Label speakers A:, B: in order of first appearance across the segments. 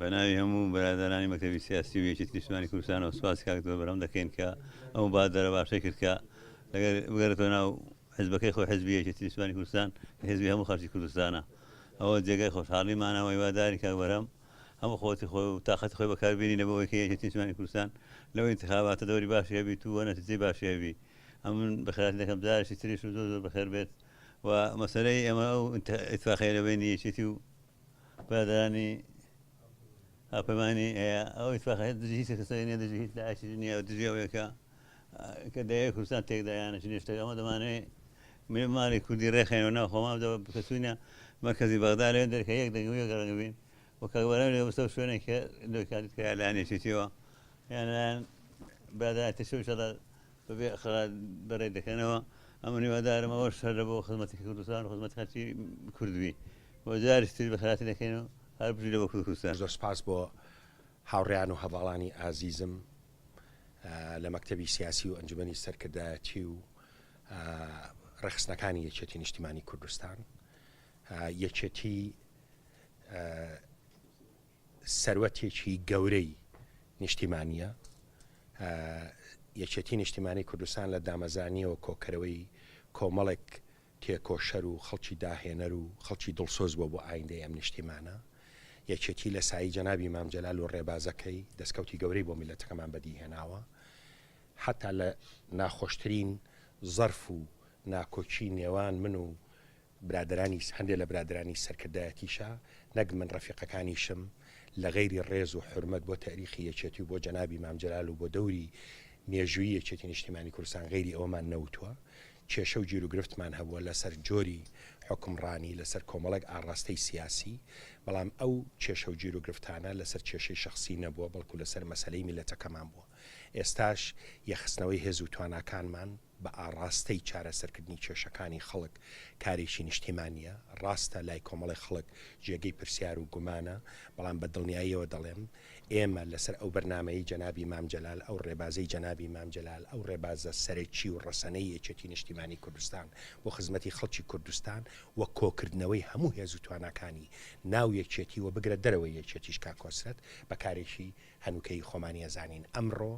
A: بەناوی هەموو بەرادەرانی مەکتەبی سیاسی و یەکێتی نیشتیمانی کوردستانەوە سوپاس کاکتۆ بەرەم دەکەین کە ئەو بادەرە باشەی کرد کە لەگەر بگەرێتەوە ناو حزبەکەی خۆی حزبی یەکێتی نیشتیمانی کوردستان حزبی هەموو خەڵکی کوردستانە. ئەوە جێگای خۆشحاڵیمانە و هیواداری کاک بەرەم هەموو خۆتی خۆی و تاقەتی خۆی بەکاربێنینە بەوەی کە یەکێتی نیشتیمانی کوردستان لەوەی انتخاباتە دەوری باشی هەبیت و نەتیجەی باشی هەبی. ئەمن بەخێرایی دەکەم جارێکی تریش و زۆر بەخێر بێت و مەسەلەی ئێمە ئەو ئیتفاقیە لەبینی یەکێتی و بەرادەرانی هاوپەیمانی ئەو ئیتفاقیە دژی هیچ کەسەی نییە، دژی هیچ داعشی نییە و دژی ئەوەیە کە دەیە کوردستان تێکدایانەش نیشتە ئەمە دەمانەوێت ماڵی کوردی ڕێخێنەوە ناو خۆمامدەوە بکەسوینە مرکزی بەغدا لەوێن دەرکە یەک دەنگویە گەڕنگبین و کاک بەرەم لێ بەستە شوێنێک کە لەوەی کاتت کە لایەنێکێتیەوە یانیان برادرانی تەشە ئینشاڵڵا بەبێ خەڵات بەڕێ دەکەنەوە. ئەمە هیوادارم ئەوەش هەر بۆ خزمەتی کوردستان و خزمەتی خەڵکی کوردوی بۆ جارێکی تر بەخێراتی دەکەین و هەر بژی لە بۆ کوردستان.
B: زۆر سپاس بۆ هاوڕێیان و هەواڵانی ئازیزم لە مەکتەبی سیاسی و ئەنجومەنی سەرکردایەتی و ڕێخستنەکانی یەکێتی نیشتیمانی کوردستان. یەکێتی سەروەتێکی گەورەی نیشتیمانیە. یەکێتی نیشتیمانی کوردستان لە دامەزانیەوە کۆکەرەوەی کۆمەڵێک تێکۆشەر و خەڵکی داهێنەر و خەڵکی دڵسۆز بۆ ئایندەی ئەم نیشتیمانە. یەکێتی لە سایی جەنابی مام جەلال و ڕێبازەکەی دەستکەوتی گەورەی بۆ میلەتەکەمان بەدیهێناوە، حتا لە ناخۆشترین ظەرف و ناکۆچی نێوان من و هەندێک لە برادرانی سەرکردایەتیشە، نەک من ڕەفیقەکانیشم لە غەیری ڕێز و حرمەت بۆ تاریخی یەکێتی و بۆ جەنابی مام جەلال و بۆ دەوری مێژووی یەکێتی نیشتیمانی کوردستان غەیری ئەوەمان نەوتووە. کێشە و گیر و گرفتمان هەبووە لەسەر جۆری حکمڕانی، لەسەر کۆمەڵێک ئاڕاستەی سیاسی، بەڵام ئەو کێشە و گیر و گرفتانە لەسەر کێشەی شخصی نەبووە، بەڵکو لەسەر مەسەلەی میلەتەکەمان بووە. ئێستاش یەخستنەوەی هێز و تواناکانمان بە ئاڕاستەی چارەسەرکردنی کێشەکانی خەڵک کارێکی نیشتیمانیە. ڕاستە لای کۆمەڵی خەڵک جێگەی پرسیار و گومانە، بەڵام بە دڵنیاییەوە دەڵێم ئێمە لەسەر ئەو بەرنامەی جەنابی مام جەلال، ئەو ڕێبازەی جەنابی مام جەلال، ئەو ڕێبازە سەرەکی و ڕەسەنەی یەکێتی نیشتیمانی کوردستان بۆ خزمەتی خەڵکی کوردستان وە کۆکردنەوەی هەموو هێز و تواناکانی ناو یەکێتی و بگرە دەرەوەی یەکێتیش کاکۆسرەت بە کارێکی هەنووکەی خۆمانی ئەزانین. ئەمڕۆ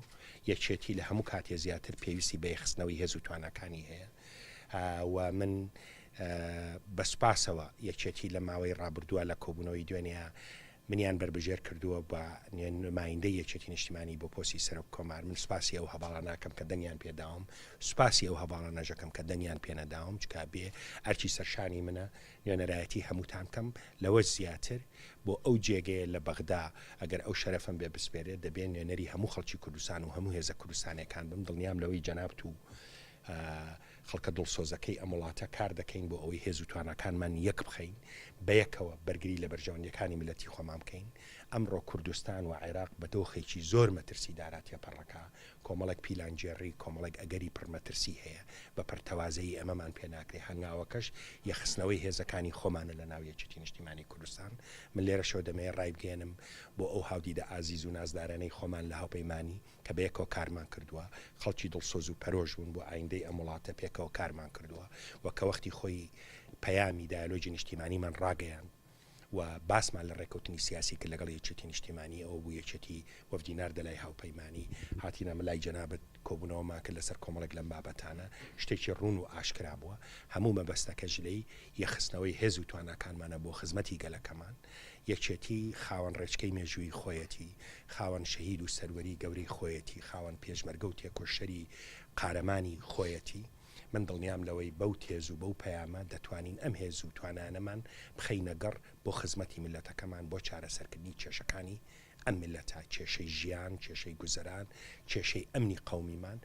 B: یەکێتی لە هەموو کاتێ زیاتر پێویستی بە یەخستنەوەی هێز و تواناکانی هەیە و من بەسپاسەوە یەکێتی لە ماوەی ڕابردووە لە کۆبوونەوەی دوێنەیە منیان بربژێر کردووە بە نمایندەی یەکێتی نیشتیمانی بۆ پۆستی سەرۆک کۆمار. من سوپاسی ئەو هەواڵە ناکەم کە دەنگیان پێداوم، سوپاسی ئەو هەواڵە نەژەکەم کە دەنگیان پێنەداوم، چکە بێ ئەرچی سەرشانی منە نوێنەرایەتی هەمووتان کەم لەوە زیاتر بۆ ئەو جێگەیە لە بەغدا ئەگەر ئەو شەرەفم بێ بسپێرێت دەبێت نوێنەری هەموو خەڵکی کوردستان و هەموو هێزە کوردستانەکان بم. دڵنیام لەوەی جەنابت و خەڵکە دڵسۆزەکەی ئەم وڵاتە کار دەکەین بۆ ئەوەی هێز و توانەکانمان یەک بخەین، بەیەکەوە بەرگری لە بەرژەوەندیەکانی میلەتی خۆمان بکەین. ئەمڕۆ کوردستان و عێراق بە دۆخێکی زۆر مەترسی داراتیە پەڕەکە، کۆمەڵێک پیلانجێڕی، کۆمەڵێک ئەگەری پڕمەترسی هەیە بە پەرتەوازەی ئەمەمان پێ ناکرێ. هەنگاوەکەش یەخستنەوەی هێزەکانی خۆمانە لە ناو یەکێتی نیشتیمانی کوردستان. من لێرەشەوە دەمەوێت ڕای بگەێنم بۆ ئەو هاودیدە ئازیز و نازدارانەی خۆمان لە هاوپەیمانی کە بەیەکەوە کارمان کردووە، خەڵکی دڵسۆز و پەرۆژ بوون بۆ ئایندەی ئەم وڵاتە پێکەوە کارمان کردووە و کە وەختی خۆی پەیامی دایالۆجی نیشتیمانیمان ڕاگەیان و باسمان لە ڕێکەوتنی سیاسی کرد لەگەڵ یەکێتی نیشتیمانی ئەوە بوو یەکێتی وەفدی ناردە لای هاوپەیمانی هاتینە لای جەنابەت کۆبوونەوەمان کرد لەسەر کۆمەڵێک لەم بابەتانە، شتێکی ڕوون و ئاشکرا بووە. هەموو مەبەستەکەش لەی یەخستنەوەی هێز و تواناکانمانە بۆ خزمەتی گەلەکەمان. یەکێتی خاوەن ڕێچکەی مێژووی خۆیەتی، خاوەن شەهید و سەروەری گەورەی خۆیەتی، خاوەن پێشمەرگە و تێکۆشەری قارەمانی خۆیەتی. من دڵنیام لەوەی بەو تێز و بەو پەیامە دەتوانین ئەم هێز و توانانەمان بخەینە گەڕ بۆ خزمەتی میلەتەکەمان، بۆ چارەسەرکردنی کێشەکانی ئەم میلەتە، کێشەی ژیان، کێشەی گوزەران، کێشەی ئەمنی قەومیمان